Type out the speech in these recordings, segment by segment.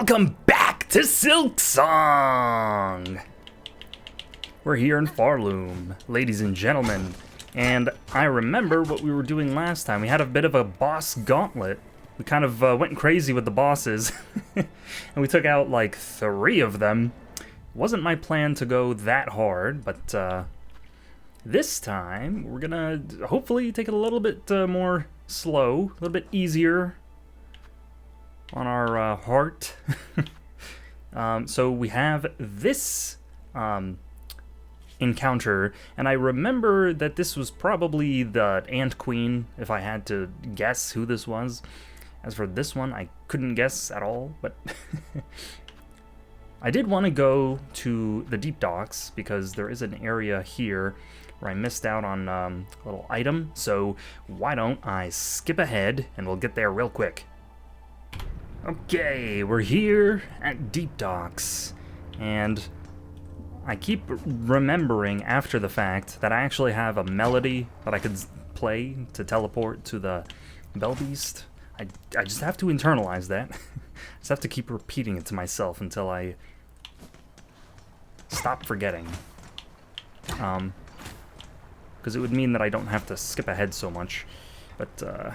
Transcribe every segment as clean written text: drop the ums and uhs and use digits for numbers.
Welcome back to Silksong! We're here in Farloom, ladies and gentlemen, and I remember what we were doing last time. We had a bit of a boss gauntlet. We kind of went crazy with the bosses, and we took out like 3 of them. Wasn't my plan to go that hard, but this time we're gonna hopefully take it a little bit more slow, a little bit easier on our heart. So we have this encounter, and I remember that this was probably the Ant Queen, if I had to guess who this was. As for this one, I couldn't guess at all, but I did want to go to the deep docks because there is an area here where I missed out on a little item, so why don't I skip ahead and we'll get there real quick. Okay, we're here at Deep Docks, and I keep remembering after the fact that I actually have a melody that I could play to teleport to the Bell Beast. I just have to internalize that. I just have to keep repeating it to myself until I stop forgetting. Because it would mean that I don't have to skip ahead so much. But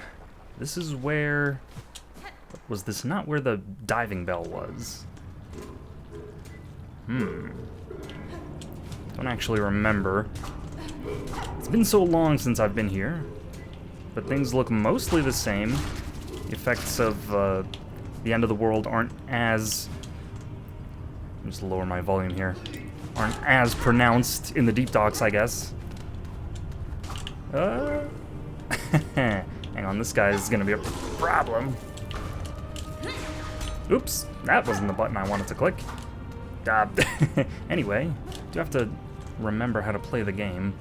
this is where... Was this not where the diving bell was? Don't actually remember. It's been so long since I've been here, but things look mostly the same. The effects of the end of the world aren't as... Let me just lower my volume here. Aren't as pronounced in the deep docks, I guess. Hang on, this guy's gonna be a problem. Oops, that wasn't the button I wanted to click. Anyway, do have to remember how to play the game.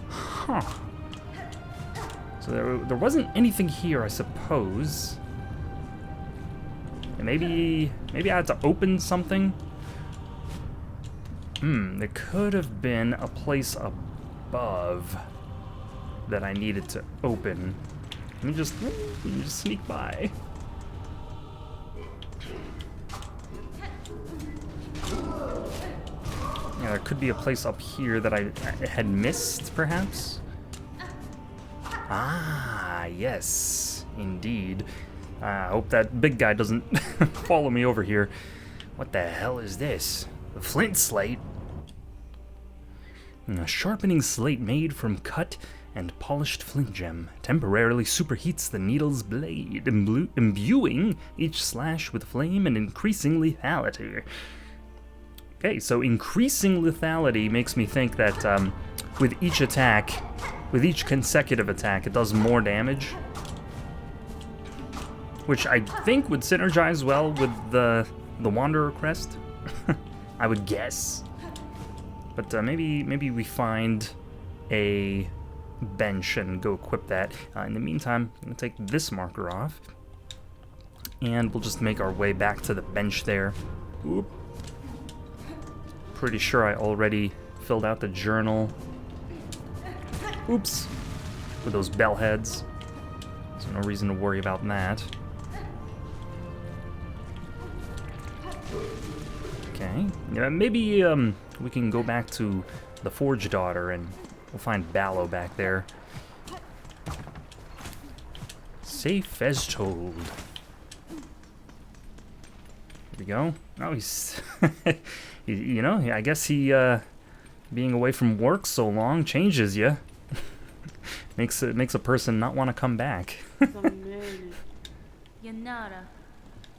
Huh. So there wasn't anything here, I suppose. And maybe I had to open something? There could have been a place above that I needed to open. Let me just sneak by. Yeah, there could be a place up here that I had missed, perhaps? Ah, yes, indeed. I hope that big guy doesn't follow me over here. What the hell is this? A flint slate? A sharpening slate made from cut and polished flint gem temporarily superheats the needle's blade, imbuing each slash with flame and increasing lethality. Okay, so increasing lethality makes me think that with each attack, with each consecutive attack, it does more damage. Which I think would synergize well with the Wanderer Crest. I would guess. But maybe we find a bench and go equip that. In the meantime, I'm going to take this marker off. And we'll just make our way back to the bench there. Oop. Pretty sure I already filled out the journal. Oops. With those bell heads. So no reason to worry about that. Okay. Yeah, maybe we can go back to the Forge Daughter and we'll find Ballo back there. Safe as told. Here we go. Oh, he's... You know, I guess he, being away from work so long changes you. makes a person not want to come back.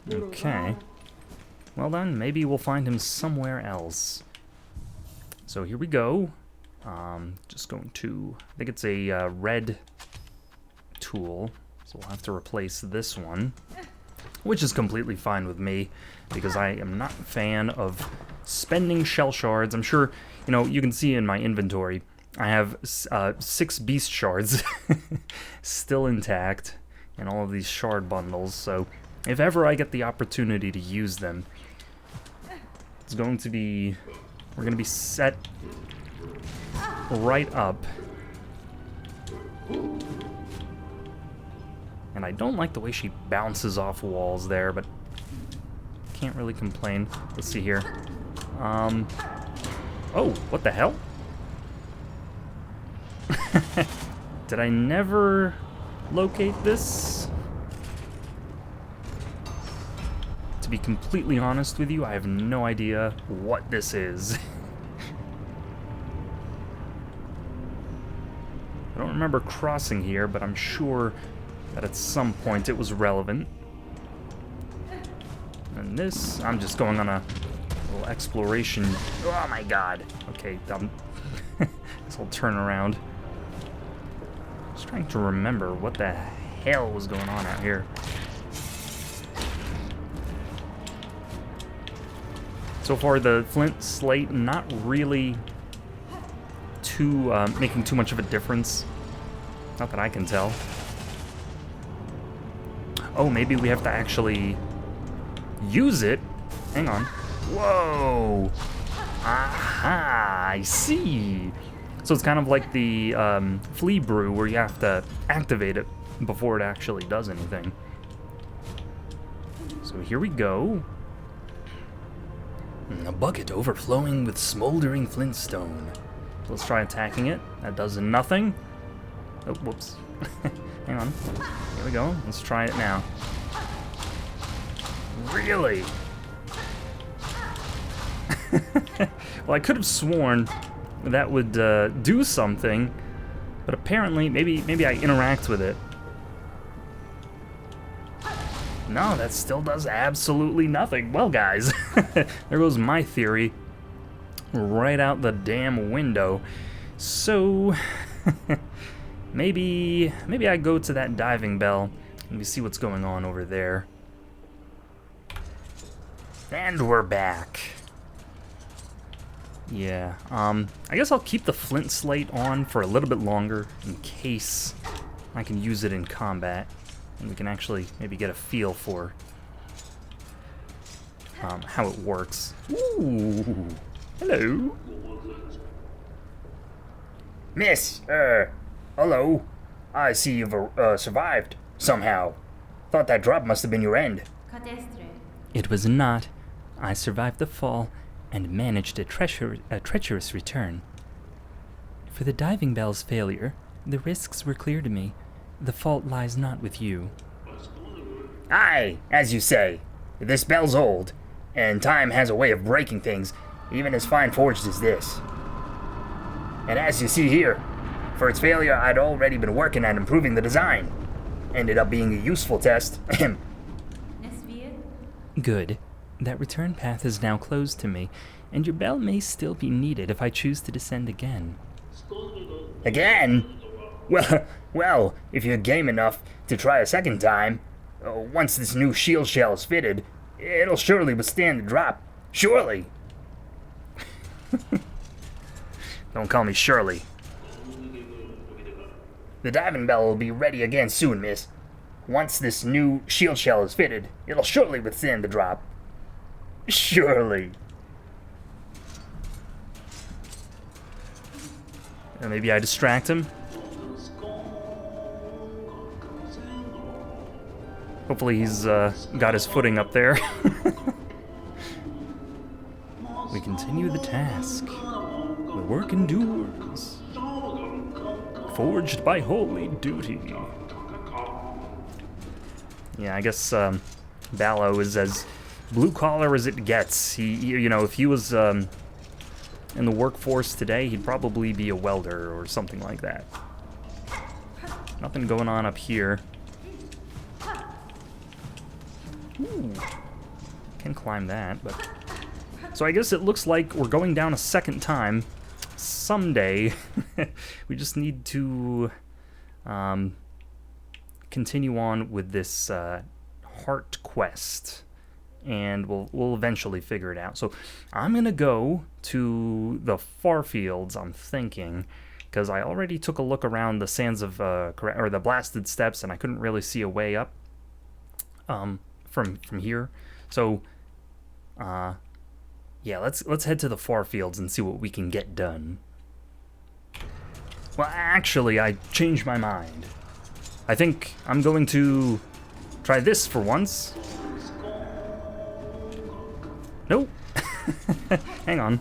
Okay. Well then, maybe we'll find him somewhere else. So here we go. Just going to... I think it's a red tool, so we'll have to replace this one. Which is completely fine with me, because I am not a fan of spending shell shards. I'm sure, you know, you can see in my inventory, I have 6 beast shards still intact in all of these shard bundles, so if ever I get the opportunity to use them, it's going to be... We're going to be set right up. And I don't like the way she bounces off walls there, but can't really complain. Let's see here. Oh, what the hell? Did I never locate this? To be completely honest with you, I have no idea what this is. I don't remember crossing here, but I'm sure that at some point it was relevant. And this, I'm just going on a little exploration. Oh my god. Okay, this whole turnaround. Just trying to remember what the hell was going on out here. So far, the flint slate not really making too much of a difference. Not that I can tell. Oh, maybe we have to actually use it. Hang on. Whoa! Aha! I see. So it's kind of like the flea brew, where you have to activate it before it actually does anything. So here we go. A bucket overflowing with smoldering flintstone. Let's try attacking it. That does nothing. Oh, whoops. Hang on. Here we go. Let's try it now. Really? Well, I could have sworn that would do something, but apparently, maybe I interact with it. No, that still does absolutely nothing. Well, guys, there goes my theory right out the damn window. So, maybe I go to that diving bell and we see what's going on over there. And we're back. Yeah, I guess I'll keep the flint slate on for a little bit longer in case I can use it in combat. And we can actually maybe get a feel for how it works. Ooh, hello. Miss, hello. I see you've survived somehow. Thought that drop must have been your end. It was not. I survived the fall and managed a treacherous return. For the diving bell's failure, the risks were clear to me. The fault lies not with you. Aye, as you say. This bell's old, and time has a way of breaking things, even as fine-forged as this. And as you see here, for its failure, I'd already been working at improving the design. Ended up being a useful test. Good. That return path is now closed to me, and your bell may still be needed if I choose to descend again. Again? Well, if you're game enough to try a second time, once this new shield shell is fitted, it'll surely withstand the drop. Surely. Don't call me Shirley. The diving bell will be ready again soon, miss. Once this new shield shell is fitted, it'll surely withstand the drop. Surely. Maybe I distract him. Hopefully he's got his footing up there. We continue the task. The work endures. Forged by holy duty. Yeah, I guess Ballo is as blue-collar as it gets. You know, if he was in the workforce today, he'd probably be a welder or something like that. Nothing going on up here. Ooh, can climb that, but... So I guess it looks like we're going down a second time. Someday. We just need to continue on with this heart quest. And we'll eventually figure it out. So I'm going to go to the far fields, I'm thinking, because I already took a look around the sands of, or the blasted steppes, and I couldn't really see a way up from here. So, yeah, let's head to the far fields and see what we can get done. Well, actually, I changed my mind. I think I'm going to try this for once. Nope. Hang on.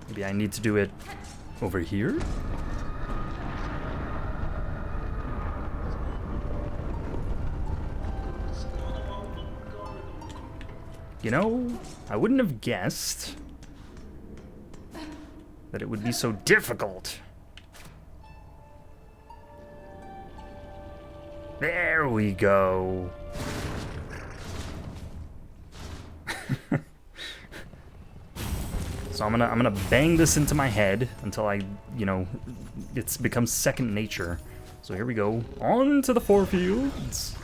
Maybe I need to do it over here? You know, I wouldn't have guessed that it would be so difficult. There we go. So I'm gonna bang this into my head until I, you know, it's becomes second nature. So here we go. On to the forefields.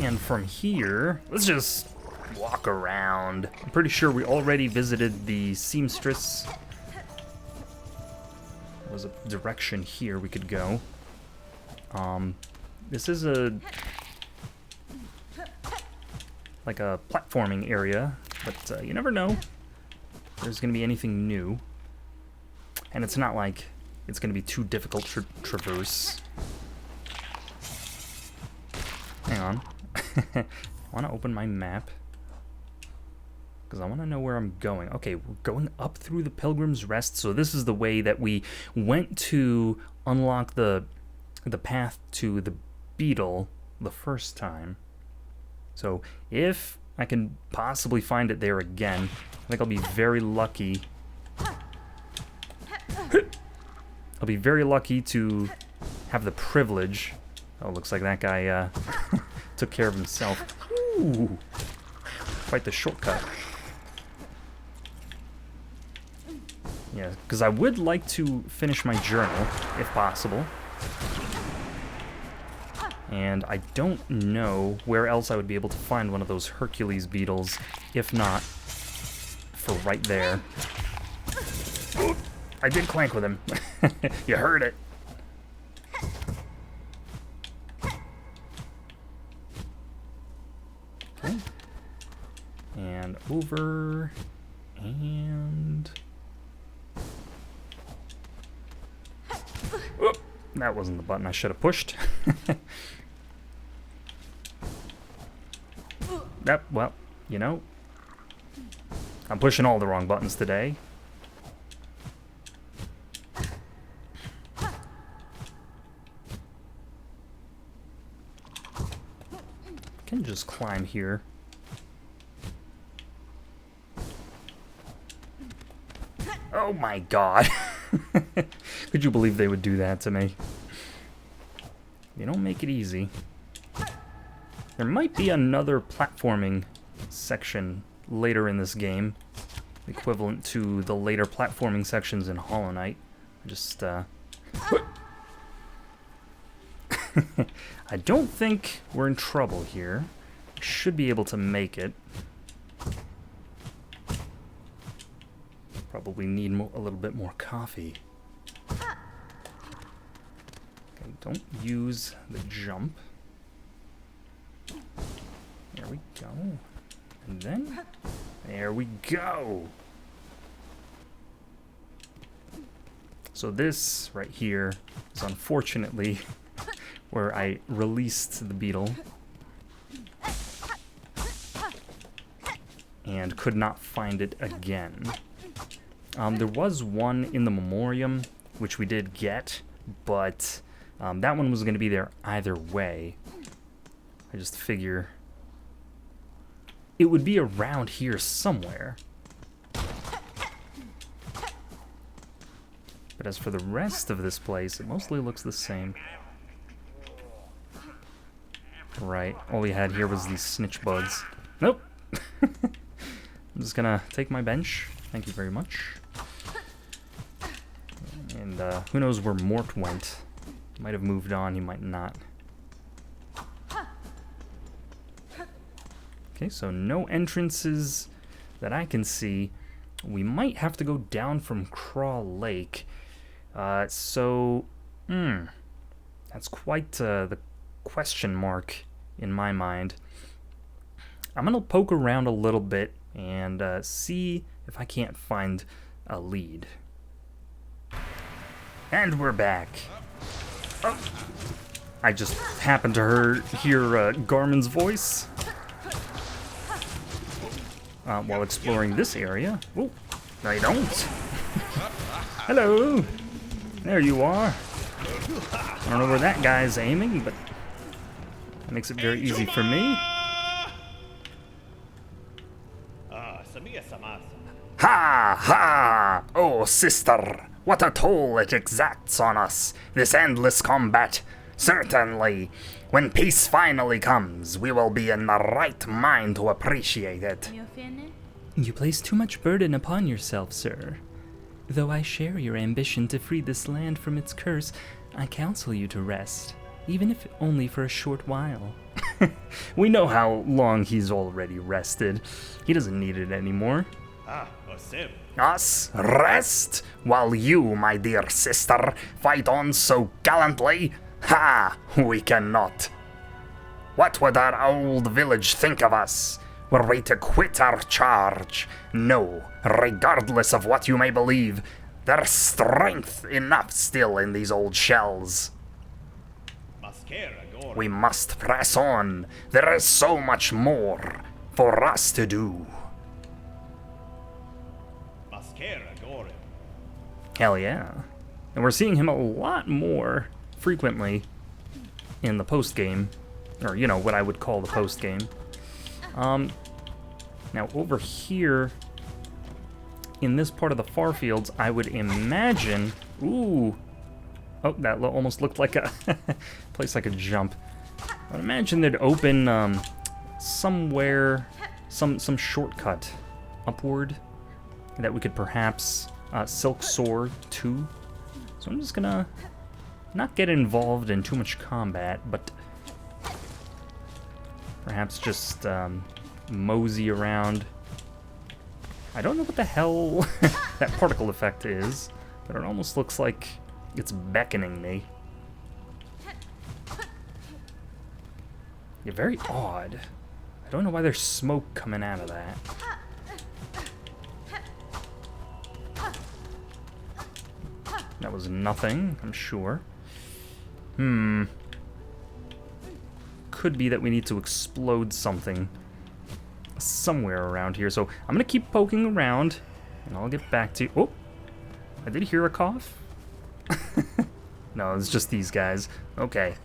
And from here, let's just walk around. I'm pretty sure we already visited the seamstress. There was a direction here we could go. This is like a platforming area, but you never know. There's gonna be anything new. And it's not like it's gonna be too difficult to traverse. Hang on. I want to open my map because I want to know where I'm going. Okay, we're going up through the Pilgrim's Rest, so this is the way that we went to unlock the path to the beetle the first time. So if I can possibly find it there again, I think I'll be very lucky. I'll be very lucky to have the privilege. Oh, looks like that guy took care of himself. Ooh, quite the shortcut. Yeah, because I would like to finish my journal, if possible. And I don't know where else I would be able to find one of those Hercules beetles, if not for right there. Ooh, I did clank with him. You heard it. Okay. And over, and... Oop, that wasn't the button I should have pushed. Yep, well, you know, I'm pushing all the wrong buttons today. Can just climb here. Oh my god. Could you believe they would do that to me? They don't make it easy. There might be another platforming section later in this game, equivalent to the later platforming sections in Hollow Knight. I don't think we're in trouble here. Should be able to make it. Probably need a little bit more coffee. Okay, don't use the jump. There we go. And then, there we go. So this right here is unfortunately where I released the beetle and could not find it again. There was one in the Memoriam, which we did get, but that one was going to be there either way. I just figure it would be around here somewhere. But as for the rest of this place, it mostly looks the same. Right, all we had here was these snitch bugs. Nope. I'm just gonna take my bench. Thank you very much. And who knows where Mort went. He might have moved on, he might not. Okay, so no entrances that I can see. We might have to go down from Craw Lake. That's quite the question mark in my mind. I'm gonna poke around a little bit and see if I can't find a lead. And we're back. Oh. I just happened to hear Garmin's voice while exploring this area. Whoa, no you don't. Hello, there you are. I don't know where that guy's aiming, but that makes it very easy for me. Ha ha! Oh, sister, what a toll it exacts on us, this endless combat. Certainly, when peace finally comes, we will be in the right mind to appreciate it. You place too much burden upon yourself, sir. Though I share your ambition to free this land from its curse, I counsel you to rest, even if only for a short while. We know how long he's already rested. He doesn't need it anymore. Us rest, while you, my dear sister, fight on so gallantly? Ha! We cannot. What would our old village think of us? Were we to quit our charge? No, regardless of what you may believe, there's strength enough still in these old shells. We must press on. There is so much more for us to do. Hell yeah. And we're seeing him a lot more frequently in the post-game. Or, you know, what I would call the post-game. Now, over here, in this part of the Farfields, I would imagine... Ooh! Oh, that almost looked like a place I could jump. I would imagine they'd open somewhere, some shortcut upward that we could perhaps Silksong to. So I'm just gonna not get involved in too much combat, but perhaps just mosey around. I don't know what the hell that particle effect is, but it almost looks like it's beckoning me. Yeah, very odd. I don't know why there's smoke coming out of that. That was nothing, I'm sure. Could be that we need to explode something somewhere around here. So I'm gonna keep poking around, and I'll get back to... Oh! I did hear a cough. No, it's just these guys. Okay.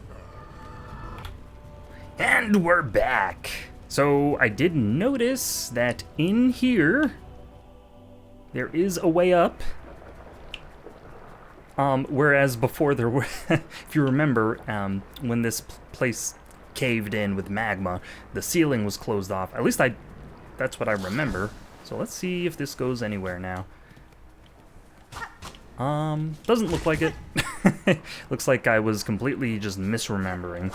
And we're back. So I did notice that in here there is a way up. Whereas before there were, if you remember, when this place caved in with magma, the ceiling was closed off. At least that's what I remember. So let's see if this goes anywhere now. Doesn't look like it. Looks like I was completely just misremembering.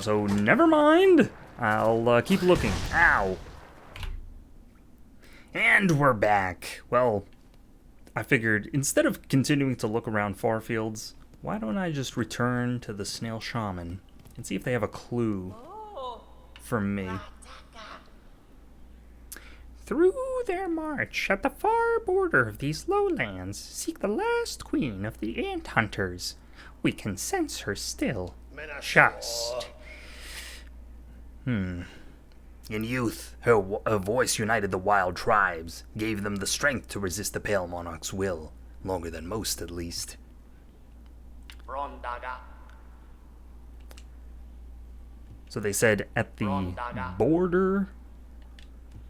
So never mind. I'll keep looking. Ow. And we're back. Well, I figured instead of continuing to look around Farfields, why don't I just return to the Snail Shaman and see if they have a clue for me. Through their march at the far border of these lowlands, seek the last queen of the ant hunters. We can sense her still. Just. In youth, her voice united the wild tribes, gave them the strength to resist the Pale Monarch's will, longer than most at least. So they said at the border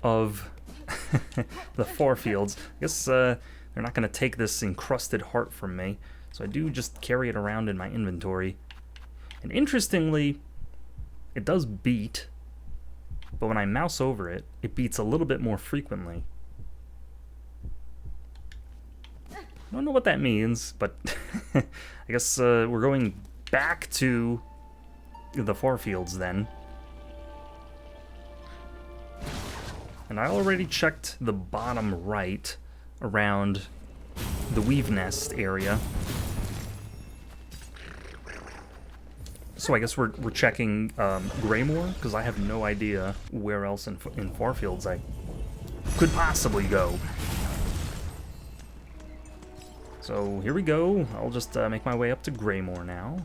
of the Farfields. I guess they're not going to take this encrusted heart from me, so I do just carry it around in my inventory. And interestingly, it does beat, but when I mouse over it, it beats a little bit more frequently. I don't know what that means, but I guess we're going back to the Farfields then. And I already checked the bottom right around the Weave Nest area. So I guess we're checking Greymoor, because I have no idea where else in Farfields I could possibly go. So here we go. I'll just make my way up to Greymore now.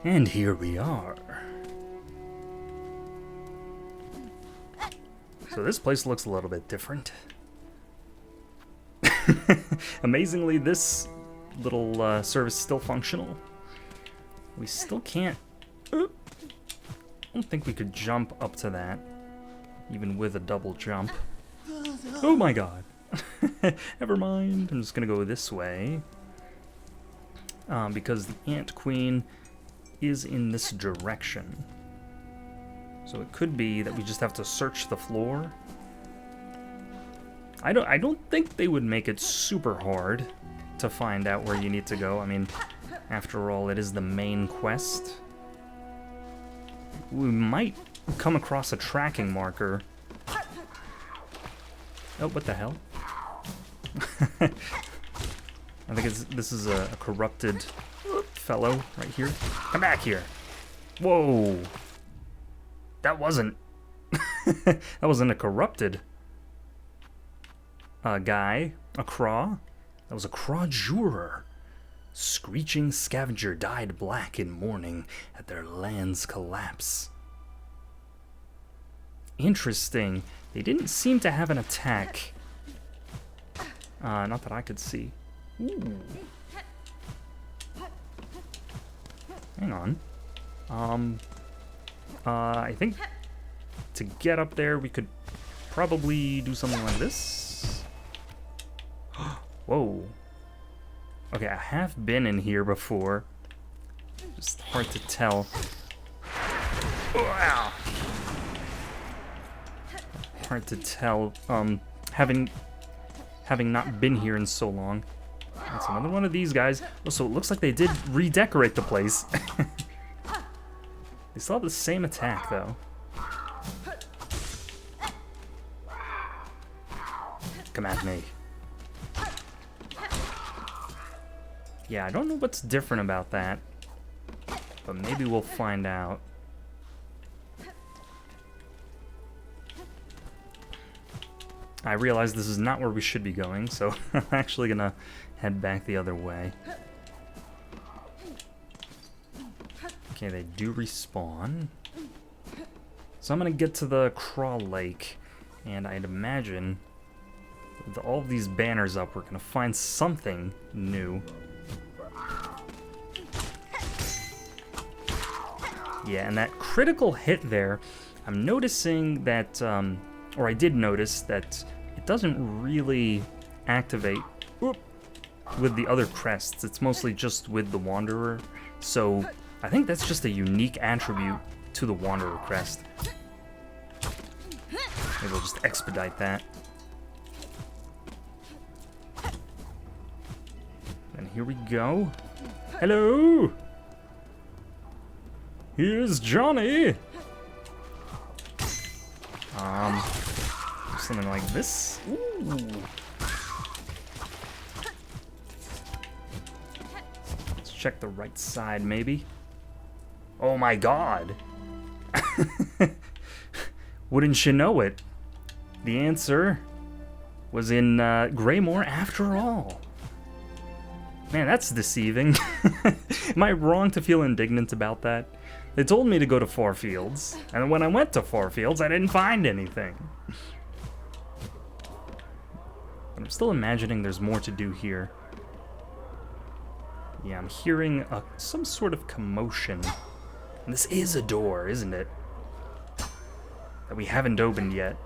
And here we are. So this place looks a little bit different. Amazingly, this little service is still functional. We still can't... I don't think we could jump up to that, even with a double jump. Oh my god. Never mind. I'm just gonna go this way. Because the Ant Queen is in this direction. So it could be that we just have to search the floor. I don't think they would make it super hard to find out where you need to go. I mean, after all, it is the main quest. We might come across a tracking marker. Oh, what the hell? I think this is a corrupted fellow right here. Come back here. Whoa. That wasn't... that wasn't a corrupted guy. A craw. That was a crawjurer. Screeching scavenger dyed black in mourning at their land's collapse. Interesting. They didn't seem to have an attack. Not that I could see. Ooh. Hang on. I think to get up there we could probably do something like this. Whoa. Okay, I have been in here before. Just hard to tell. Wow. Hard to tell. Having not been here in so long. That's another one of these guys. Oh, so it looks like they did redecorate the place. They still have the same attack, though. Come at me. Yeah, I don't know what's different about that, but maybe we'll find out. I realize this is not where we should be going, so I'm actually gonna head back the other way. Okay, they do respawn. So I'm gonna get to the Crawl Lake, and I'd imagine with all of these banners up, we're gonna find something new. Yeah, and that critical hit there, I'm noticing that, or I did notice that it doesn't really activate with the other crests. It's mostly just with the Wanderer. So I think that's just a unique attribute to the Wanderer crest. Maybe we'll just expedite that. And here we go. Hello! Here's Johnny! Something like this. Ooh. Let's check the right side, maybe. Oh my god! Wouldn't you know it? The answer was in Greymore after all. Man, that's deceiving. Am I wrong to feel indignant about that? They told me to go to Four Fields, and when I went to Four Fields, I didn't find anything. But I'm still imagining there's more to do here. Yeah, I'm hearing some sort of commotion. And this is a door, isn't it? That we haven't opened yet.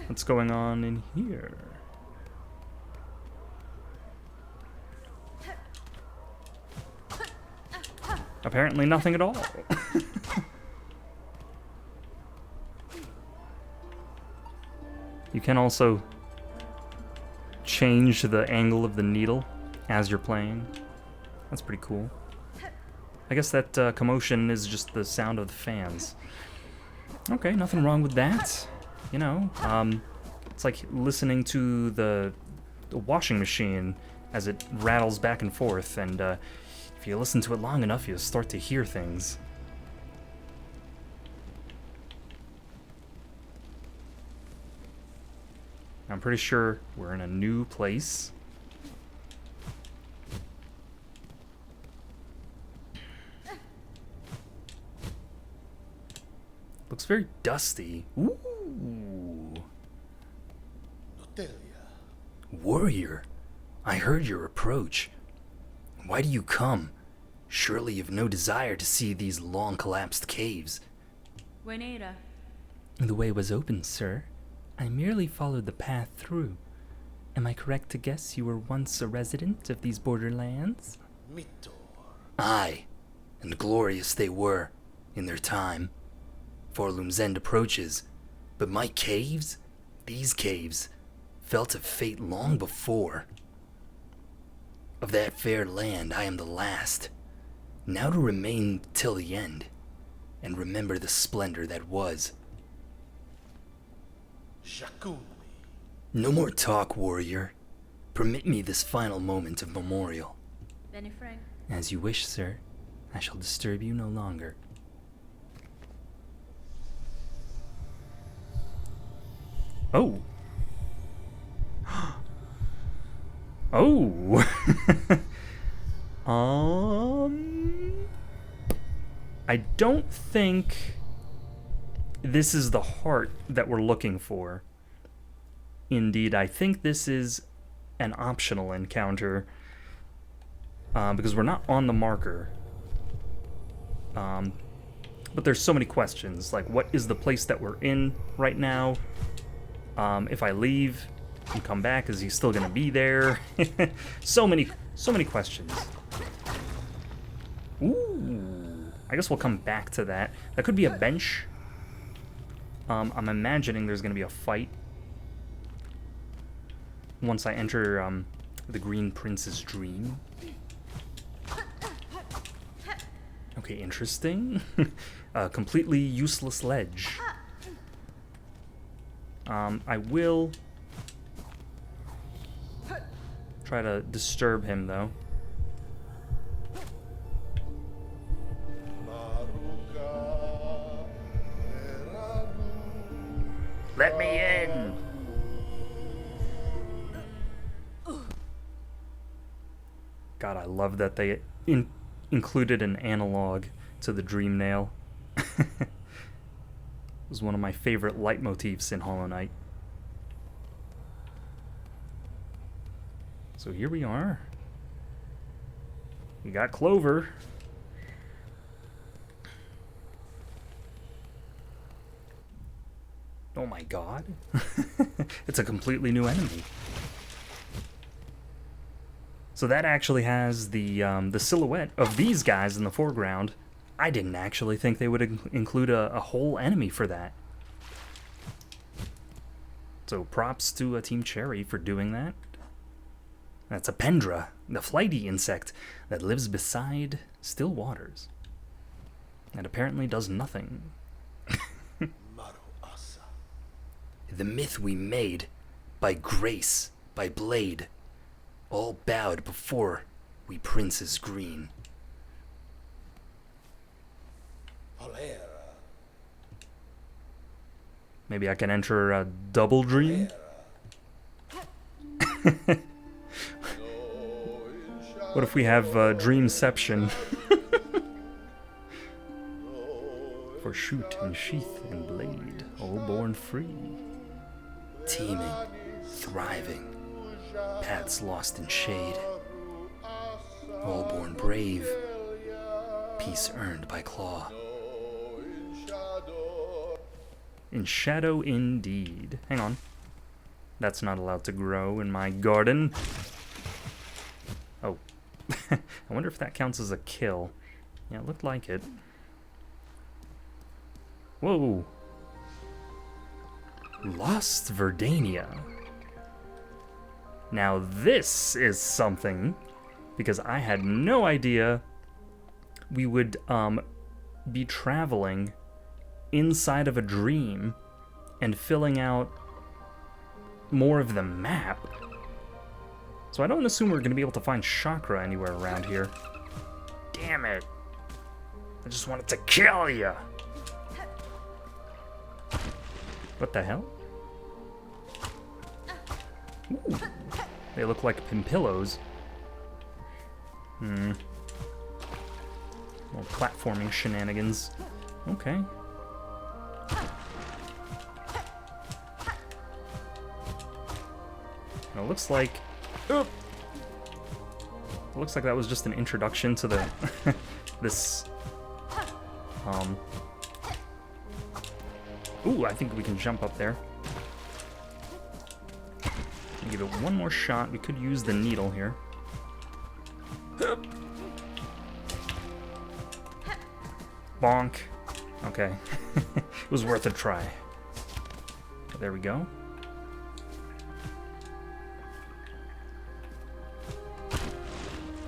What's going on in here? Apparently nothing at all. You can also change the angle of the needle as you're playing. That's pretty cool. I guess that commotion is just the sound of the fans. Okay, nothing wrong with that. You know, it's like listening to the washing machine as it rattles back and forth, and if you listen to it long enough, you'll start to hear things. I'm pretty sure we're in a new place. Looks very dusty. Ooh. Warrior, I heard your approach. Why do you come? Surely you've no desire to see these long collapsed caves. Juanita. The way was open, sir. I merely followed the path through. Am I correct to guess you were once a resident of these borderlands? Aye, and glorious they were, in their time. Forlum's end approaches, but my caves, these caves, felt of fate long before. Of that fair land I am the last, now to remain till the end, and remember the splendor that was. No more talk, warrior. Permit me this final moment of memorial. Benny Frank. As you wish, sir. I shall disturb you no longer. Oh. Oh. I don't think this is the heart that we're looking for. Indeed, I think this is an optional encounter because we're not on the marker. But there's so many questions, like what is the place that we're in right now? If I leave and come back, is he still gonna be there? so many questions. Ooh, I guess we'll come back to that. That could be a bench. I'm imagining there's gonna be a fight once I enter the Green Prince's dream. Okay, interesting. Completely useless ledge. I will try to disturb him, though. Let me in! God, I love that they included an analog to the dream nail. It was one of my favorite leitmotifs in Hollow Knight. So here we are. We got Clover. Oh my god. It's a completely new enemy. So that actually has the silhouette of these guys in the foreground. I didn't actually think they would include a whole enemy for that. So props to Team Cherry for doing that. That's a pendra, the flighty insect that lives beside still waters. And apparently does nothing. The myth we made, by grace, by blade, all bowed before we princes green. Maybe I can enter a double dream? What if we have dreamception? For shoot and sheath and blade, all born free. Teeming, thriving, paths lost in shade, all born brave, peace earned by claw. In shadow indeed. Hang on. That's not allowed to grow in my garden. Oh. I wonder if that counts as a kill. Yeah, it looked like it. Whoa. Lost Verdania. Now this is something, because I had no idea we would be traveling inside of a dream and filling out more of the map. So I don't assume we're going to be able to find chakra anywhere around here. Damn it. I just wanted to kill you. What the hell? Ooh, they look like pimpillos. Little platforming shenanigans. Okay. It looks like... It looks like that was just an introduction to the... this... Ooh, I think we can jump up there. Give it one more shot. We could use the needle here. Bonk. Okay. It was worth a try. But there we go.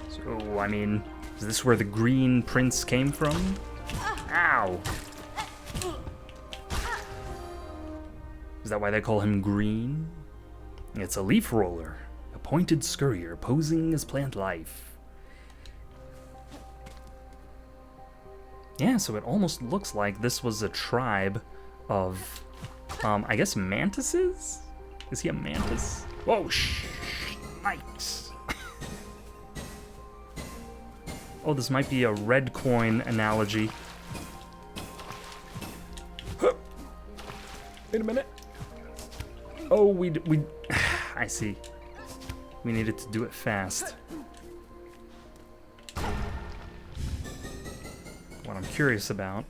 So, I mean, is this where the green prince came from? Ow! Is that why they call him green? It's a leaf roller, a pointed scurrier posing as plant life. Yeah, so it almost looks like this was a tribe of, I guess mantises? Is he a mantis? Whoa, nice. Oh, this might be a red coin analogy. Wait a minute. Oh, we I see. We needed to do it fast. What I'm curious about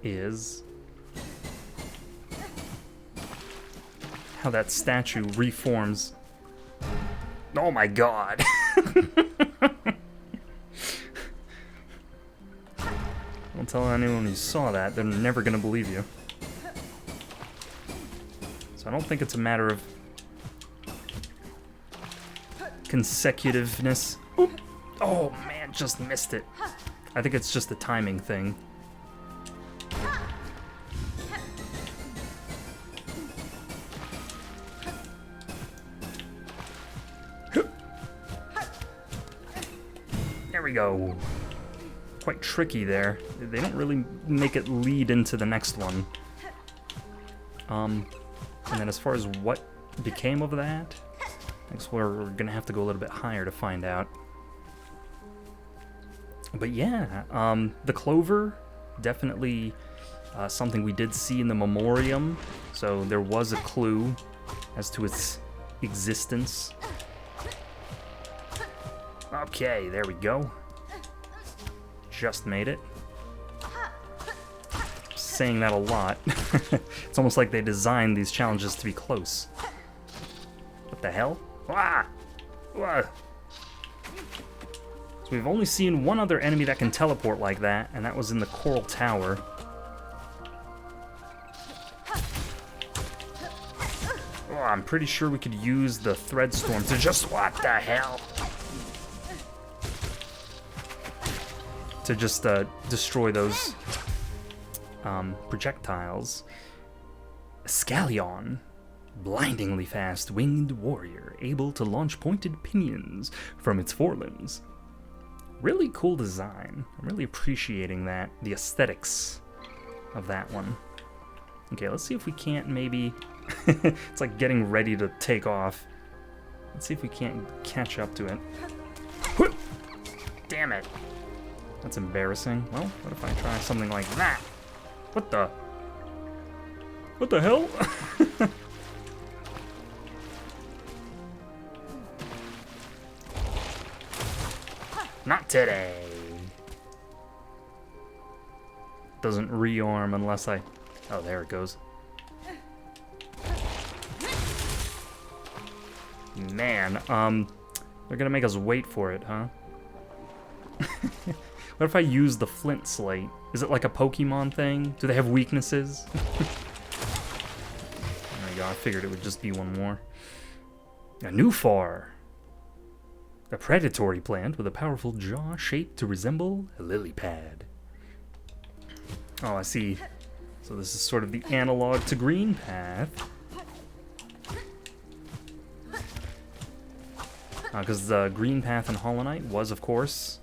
is how that statue reforms. Oh my god. Don't tell anyone you saw that, they're never gonna believe you. So I don't think it's a matter of consecutiveness. Oop. Oh man, just missed it. I think it's just a timing thing. There we go. Quite tricky there. They don't really make it lead into the next one. And then as far as what became of that, I guess we're gonna have to go a little bit higher to find out. But yeah, the clover, definitely something we did see in the memoriam, so there was a clue as to its existence. Okay, there we go. Just made it. Saying that a lot. It's almost like they designed these challenges to be close. What the hell? Ah! Ah! So we've only seen one other enemy that can teleport like that, and that was in the Coral Tower. Oh, I'm pretty sure we could use the Thread Storm to just... What the hell? To just destroy those projectiles. Scallion. Blindingly fast winged warrior, able to launch pointed pinions from its forelimbs. Really cool design. I'm really appreciating that, the aesthetics of that one. Okay, let's see if we can't maybe... It's like getting ready to take off. Let's see if we can't catch up to it. Damn it. That's embarrassing. Well, what if I try something like that? What the? What the hell? Not today. Doesn't rearm unless I... Oh, there it goes. Man, they're gonna make us wait for it, huh? What if I use the flint slate? Is it like a Pokemon thing? Do they have weaknesses? There we go, I figured it would just be one more. A Newfar. A predatory plant with a powerful jaw shaped to resemble a lily pad. Oh, I see. So this is sort of the analog to Green Path. Because the Green Path in Hollow Knight was, of course,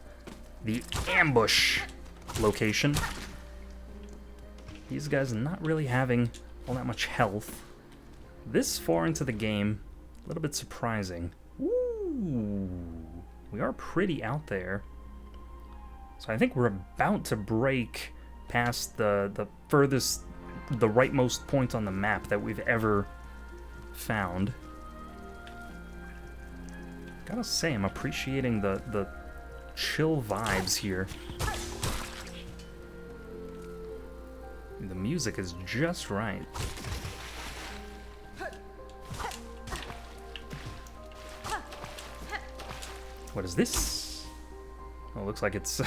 the ambush location. These guys not really having all that much health. this far into the game, a little bit surprising. Ooh, we are pretty out there. So I think we're about to break past the furthest, the rightmost point on the map that we've ever found. Gotta say, I'm appreciating the chill vibes here. The music is just right. What is this? Oh, looks like it's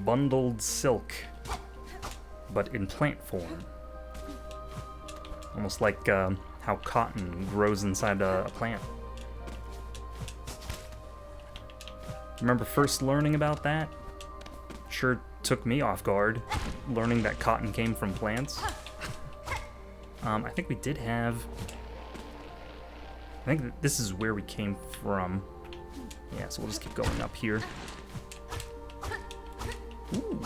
bundled silk, but in plant form. Almost like how cotton grows inside a plant. Remember first learning about that? Sure took me off guard, learning that cotton came from plants. I think we did have... I think that this is where we came from. Yeah, so we'll just keep going up here. Ooh.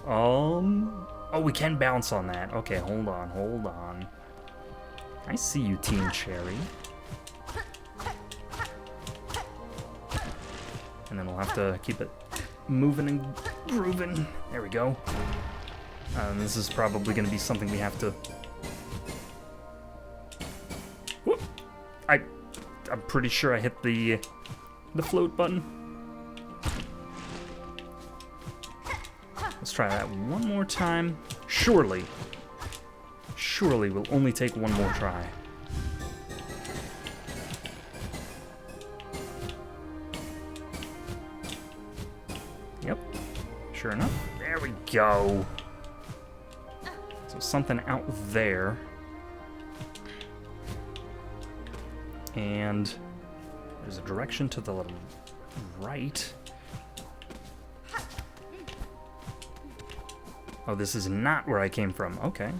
Oh, we can bounce on that. Okay, hold on. I see you, Team Cherry. And then we'll have to keep it moving and grooving. There we go. This is probably going to be something we have to... Whoop. I'm pretty sure I hit the float button. Let's try that one more time. Surely we'll only take one more try. Yep, sure enough. There we go. So something out there. And there's a direction to the right. Oh, this is not where I came from. Okay,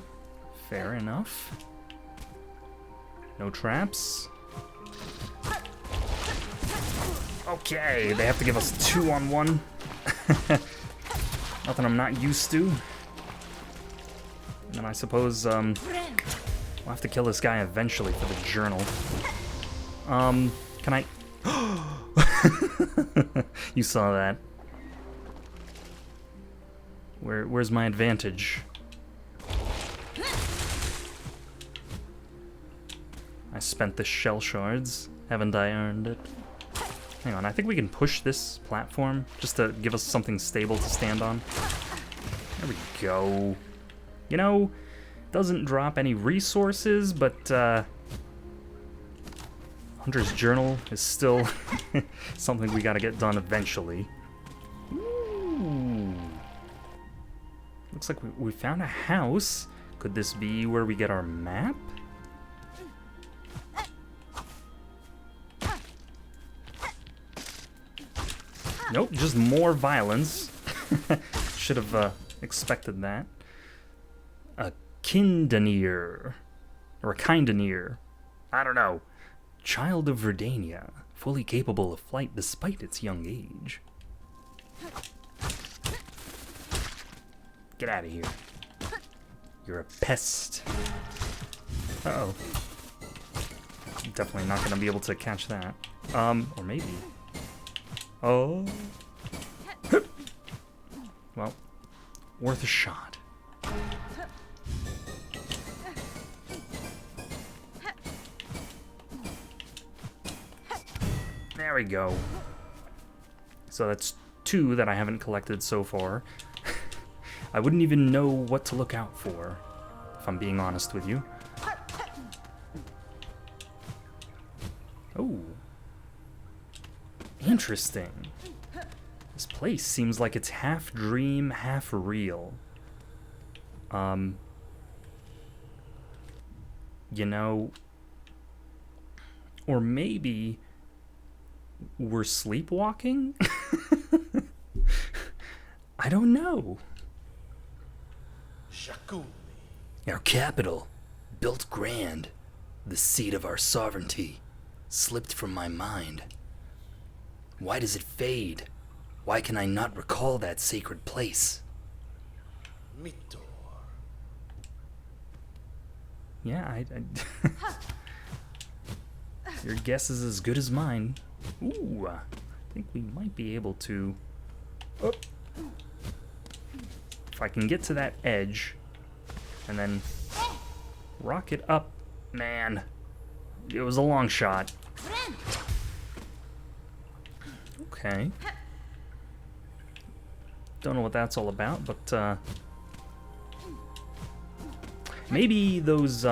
fair enough. No traps. Okay, they have to give us 2-on-1. Nothing I'm not used to. And then I suppose we'll have to kill this guy eventually for the journal. Can I... You saw that. Where's my advantage? I spent the shell shards. Haven't I earned it? Hang on, I think we can push this platform just to give us something stable to stand on. There we go. You know, doesn't drop any resources, but Hunter's Journal is still something we gotta get done eventually. Ooh. Looks like we found a house. Could this be where we get our map? Nope, just more violence. Should have expected that. A Kindaneer. Or a Kindaneer. I don't know. Child of Verdania, fully capable of flight despite its young age. Get out of here. You're a pest. Uh-oh. Definitely not going to be able to catch that. Or maybe. Oh. Well, worth a shot. There we go. So that's 2 that I haven't collected so far. I wouldn't even know what to look out for, if I'm being honest with you. Oh. Interesting. This place seems like it's half dream, half real. You know, or maybe we're sleepwalking? I don't know. Our capital, built grand, the seat of our sovereignty, slipped from my mind. Why does it fade? Why can I not recall that sacred place? You Yeah, your guess is as good as mine. Ooh, I think we might be able to... Oh. If I can get to that edge, and then rock it up, man. It was a long shot. Okay. Don't know what that's all about, but maybe those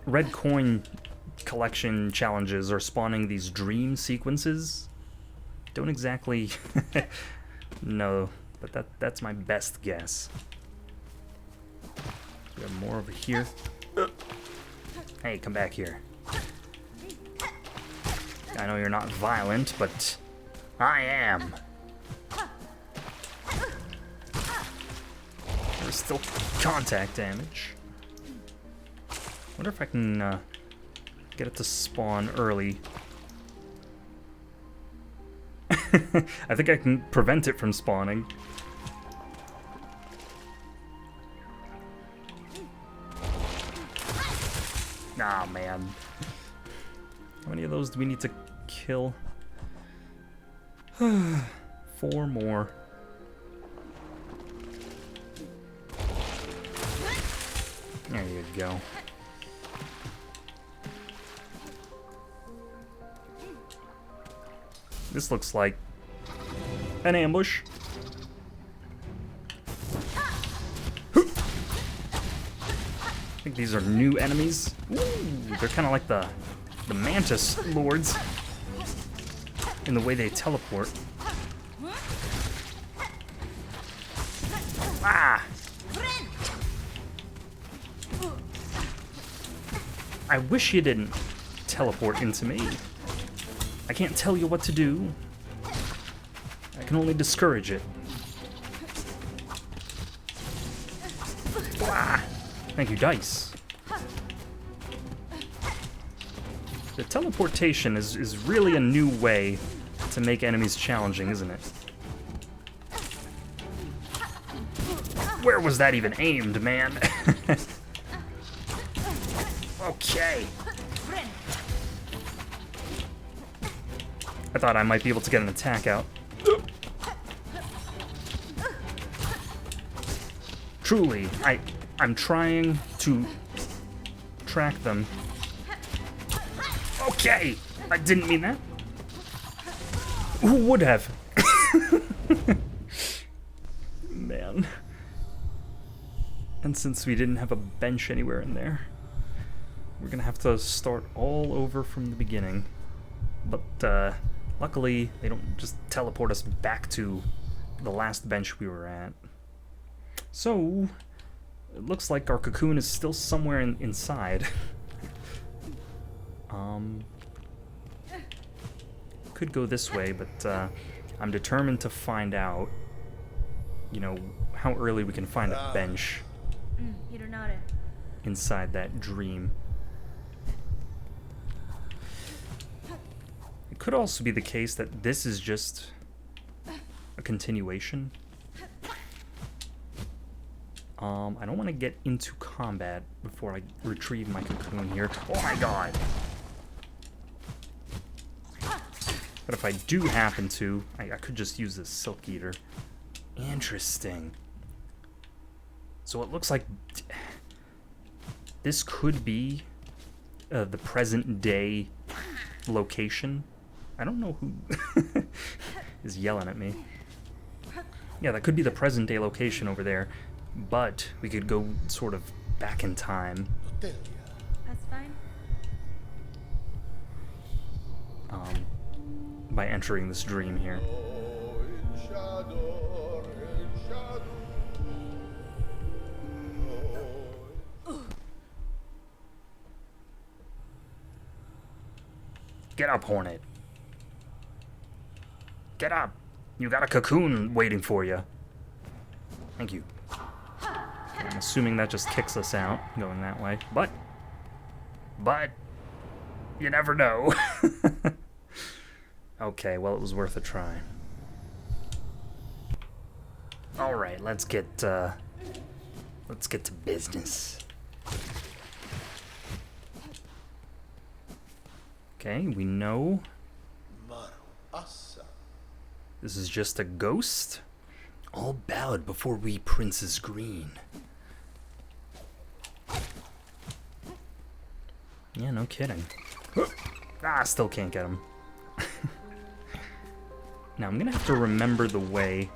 red coin collection challenges are spawning these dream sequences. Don't exactly know, but that's my best guess. We have more over here. Hey, come back here. I know you're not violent, but I am. There's still contact damage. Wonder if I can get it to spawn early. I think I can prevent it from spawning. Nah, man. How many of those do we need to kill? 4 more. There you go. This looks like an ambush. I think these are new enemies. Ooh, they're kind of like the Mantis lords in the way they teleport. Ah! I wish you didn't teleport into me. I can't tell you what to do. I can only discourage it. Ah! Thank you, dice. The teleportation is really a new way to make enemies challenging, isn't it? Where was that even aimed, man? Okay. I thought I might be able to get an attack out. Truly, I'm trying to track them. Okay! I didn't mean that. Who would have? Man. And since we didn't have a bench anywhere in there, we're gonna have to start all over from the beginning. But luckily, they don't just teleport us back to the last bench we were at. So, it looks like our cocoon is still somewhere inside. Could go this way, but I'm determined to find out, you know, how early we can find a bench inside that dream. It could also be the case that this is just a continuation. I don't want to get into combat before I retrieve my cocoon here. Oh my god! But if I do happen to, I could just use this Silk Eater. Interesting. So it looks like this could be the present day location. I don't know who is yelling at me. Yeah, that could be the present day location over there. But we could go sort of back in time. That's fine. By entering this dream here. Get up, Hornet. Get up. You got a cocoon waiting for you. Thank you. I'm assuming that just kicks us out, going that way. But, you never know. Okay, well, it was worth a try. All right, let's get to business. Okay, we know this is just a ghost. All bowed before we Princess Green. Yeah, no kidding. Ah, still can't get him. Now I'm gonna have to remember the way.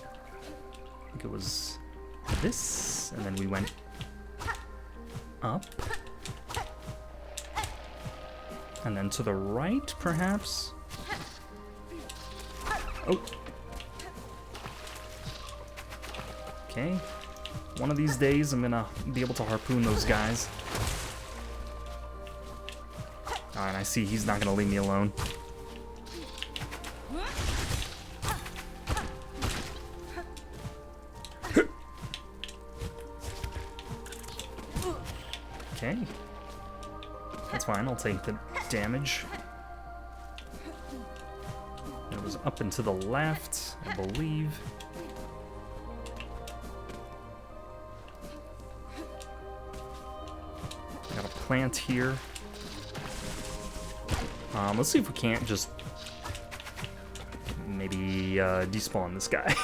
I think it was this, and then we went up. And then to the right, perhaps? Oh. Okay. One of these days, I'm gonna be able to harpoon those guys. Alright, I see he's not gonna leave me alone. Okay. That's fine, I'll take the damage. It was up and to the left, I believe. Got a plant here. Let's see if we can't just maybe despawn this guy.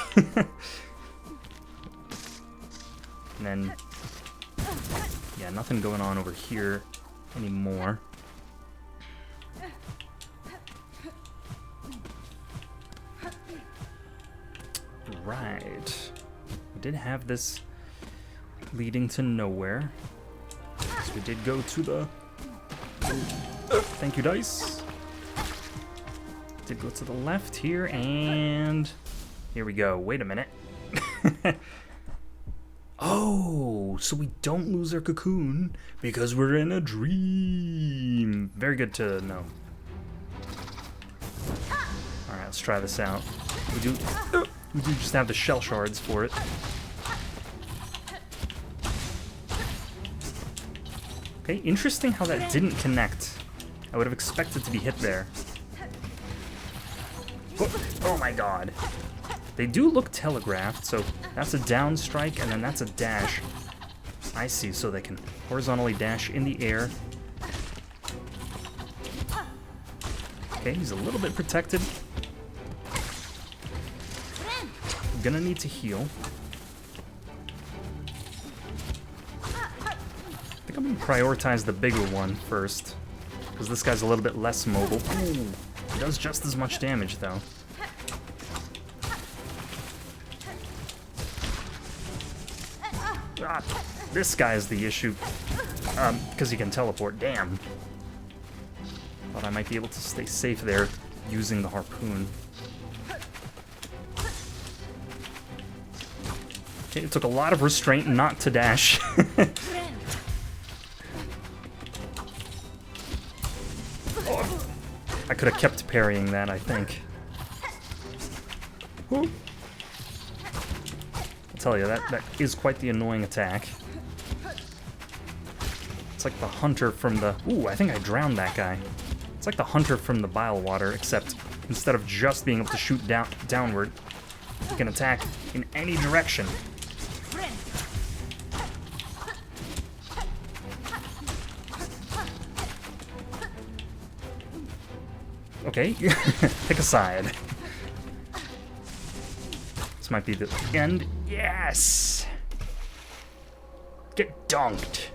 And then, yeah, nothing going on over here anymore. Right. We did have this leading to nowhere. So we did go to the... thank you, dice. Did go to the left here, and... here we go. Wait a minute. Oh, so we don't lose our cocoon because we're in a dream. Very good to know. Alright, let's try this out. We do just have the shell shards for it. Okay, interesting how that didn't connect. I would have expected to be hit there. Oh my god. They do look telegraphed, so that's a down strike and then that's a dash. I see, so they can horizontally dash in the air. Okay, he's a little bit protected. I'm gonna need to heal. I think I'm gonna prioritize the bigger one first, because this guy's a little bit less mobile. Ooh, he does just as much damage, though. Ah, this guy is the issue, because he can teleport. Damn. Thought I might be able to stay safe there using the harpoon. Okay, it took a lot of restraint not to dash. Oh, I could have kept parrying that, I think. Woo. I'll tell you, that is quite the annoying attack. It's like the hunter from the... Ooh, I think I drowned that guy. It's like the hunter from the bile water, except instead of just being able to shoot downward, you can attack in any direction. Okay, pick a side. This might be the end. Yes! Get dunked.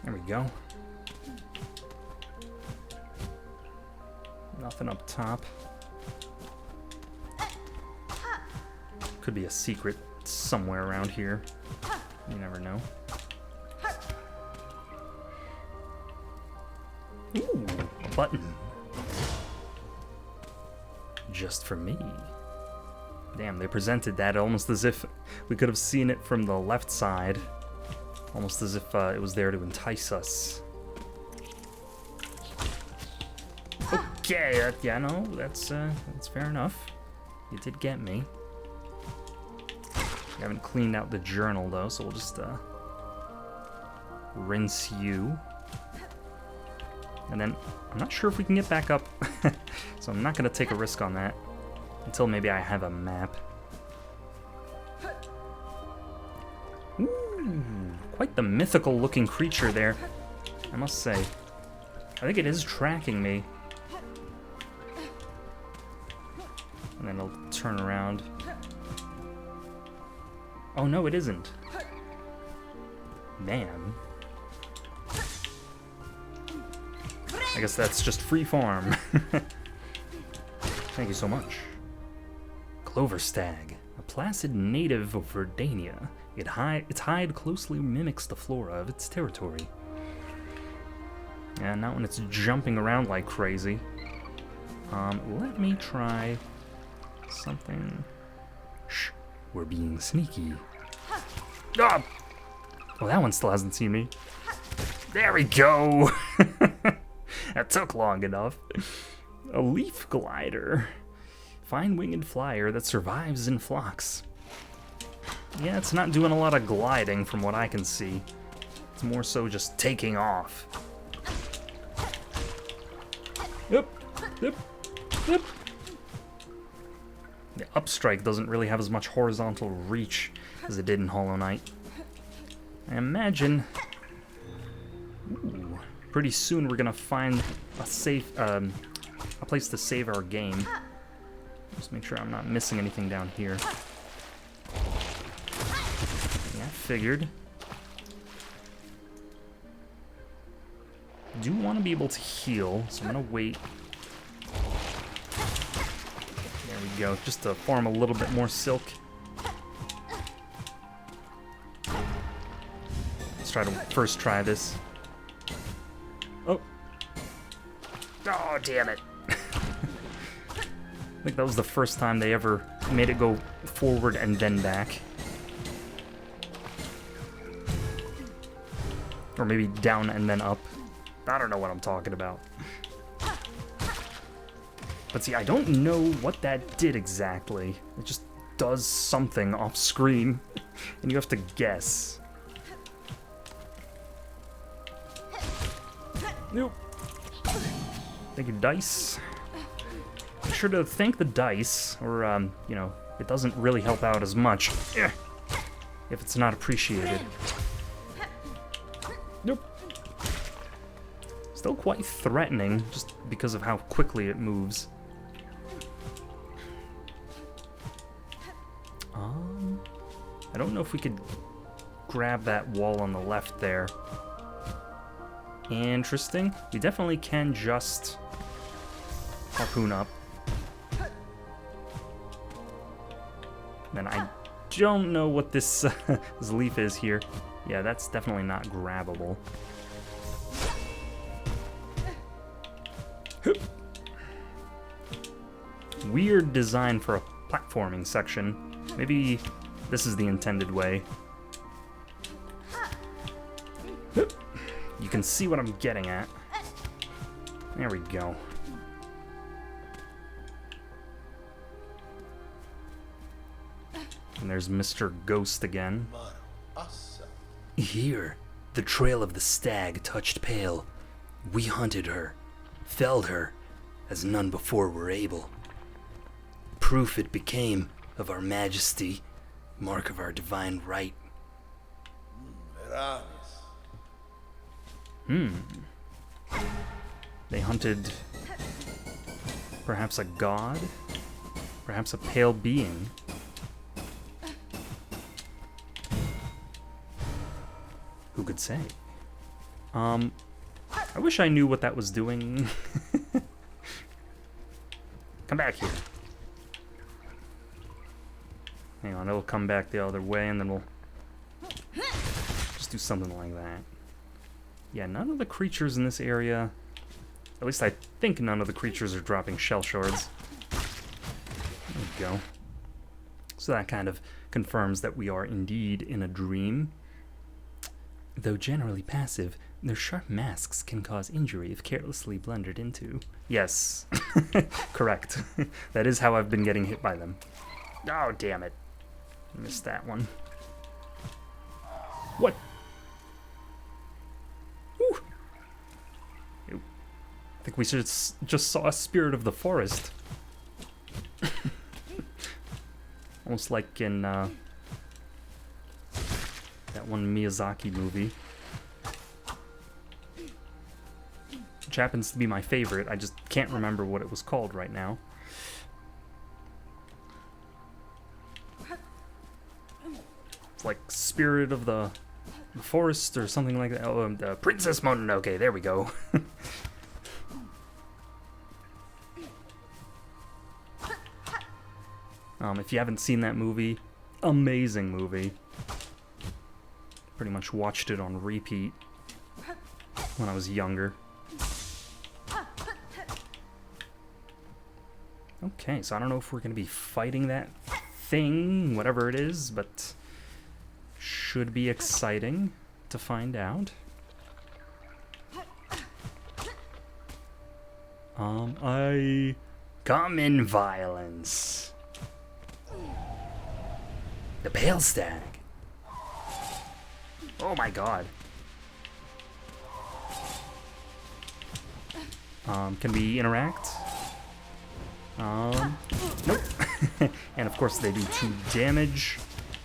There we go. Nothing up top. Could be a secret somewhere around here. You never know. Ooh, a button. Just for me. Damn, they presented that almost as if we could have seen it from the left side. Almost as if it was there to entice us. Okay, yeah, no, that's fair enough. You did get me. We haven't cleaned out the journal though, so we'll just rinse you. And then I'm not sure if we can get back up, so I'm not gonna take a risk on that until maybe I have a map. Ooh, quite the mythical looking creature there. I must say. I think it is tracking me. And then it'll turn around. Oh no, it isn't. Man. I guess that's just free farm. Thank you so much. Clover stag, a placid native of Verdania. Its hide closely mimics the flora of its territory. Yeah, not when it's jumping around like crazy. Let me try something. Shh, we're being sneaky. Ah! Oh, that one still hasn't seen me. There we go! That took long enough. A leaf glider. Fine-winged flyer that survives in flocks. Yeah, it's not doing a lot of gliding from what I can see. It's more so just taking off. Yep, yep, yep. The upstrike doesn't really have as much horizontal reach as it did in Hollow Knight. I imagine... Ooh, pretty soon we're gonna find a safe, a place to save our game. Just make sure I'm not missing anything down here. Yeah, figured. Do want to be able to heal, so I'm gonna wait. There we go, just to farm a little bit more silk. Let's try to first try this. Oh. Oh, damn it. I think that was the first time they ever made it go forward and then back. Or maybe down and then up. I don't know what I'm talking about. But see, I don't know what that did exactly. It just does something off screen, and you have to guess. Nope. Thank you, dice. Be sure to thank the dice, or, you know, it doesn't really help out as much if it's not appreciated. Nope. Still quite threatening, just because of how quickly it moves. I don't know if we could grab that wall on the left there. Interesting. We definitely can just harpoon up. Then I don't know what this, this leaf is here. Yeah, that's definitely not grabbable. Weird design for a platforming section. Maybe this is the intended way. You can see what I'm getting at. There we go. And there's Mr. Ghost again. Here, the trail of the stag touched pale. We hunted her, felled her, as none before were able. Proof it became of our majesty, mark of our divine right. They hunted perhaps a god? Perhaps a pale being? Who could say? I wish I knew what that was doing. Come back here. Hang on, it'll come back the other way, and then we'll just do something like that. Yeah, none of the creatures in this area, at least I think none of the creatures are dropping shell shards. There we go. So that kind of confirms that we are indeed in a dream. Though generally passive, their sharp masks can cause injury if carelessly blundered into. Yes, correct. That is how I've been getting hit by them. Oh, damn it. Missed that one. What? Whew. Ew. I think we just saw a spirit of the forest. Almost like in that one Miyazaki movie. which happens to be my favorite. I just can't remember what it was called right now. It's like Spirit of the Forest or something like that. Oh, the Princess Mononoke. There we go. If you haven't seen that movie, amazing movie. Pretty much watched it on repeat when I was younger. Okay, so I don't know if we're going to be fighting that thing, whatever it is, but should be exciting to find out. Common violence. The pale stag. Oh my god. Can we interact? Nope. And of course they do 2 damage,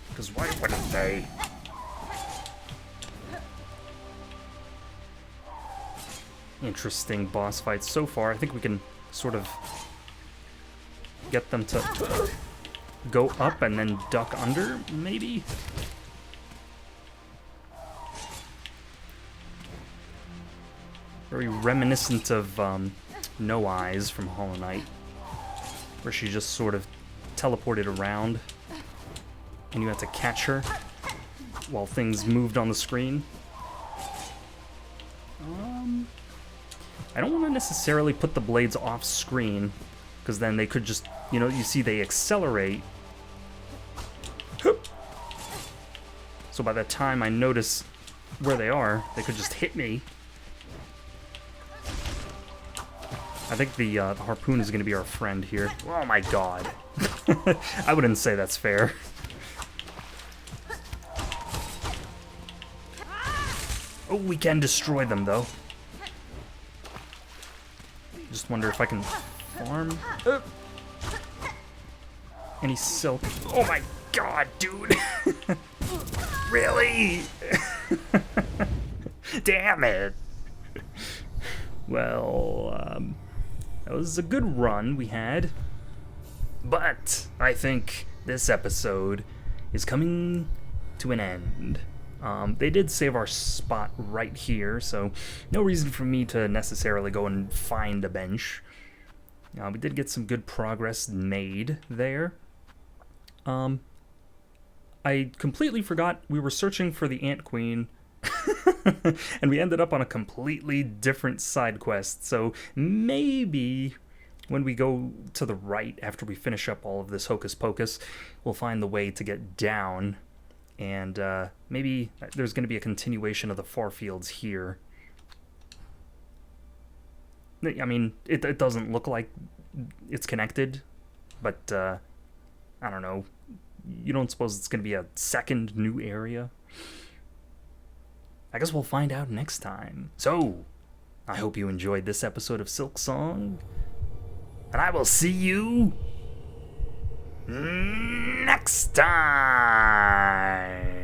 because why wouldn't they? Interesting boss fights so far. I think we can sort of get them to go up and then duck under, maybe? Very reminiscent of No Eyes from Hollow Knight, where she just sort of teleported around and you had to catch her while things moved on the screen. I don't want to necessarily put the blades off screen, because then they could just, you know, you see they accelerate. So by the time I notice where they are, they could just hit me. I think the harpoon is going to be our friend here. Oh my god. I wouldn't say that's fair. Oh, we can destroy them, though. Just wonder if I can farm any silk. Oh my god, dude! Really? Damn it! Well, that was a good run we had. But I think this episode is coming to an end. They did save our spot right here, so no reason for me to necessarily go and find a bench. We did get some good progress made there. I completely forgot we were searching for the Ant Queen, and we ended up on a completely different side quest, so maybe when we go to the right after we finish up all of this hocus pocus, we'll find the way to get down. And maybe there's going to be a continuation of the far fields here. I mean, it doesn't look like it's connected, but I don't know. You don't suppose it's going to be a second new area? I guess we'll find out next time. So, I hope you enjoyed this episode of Silksong, and I will see you next time.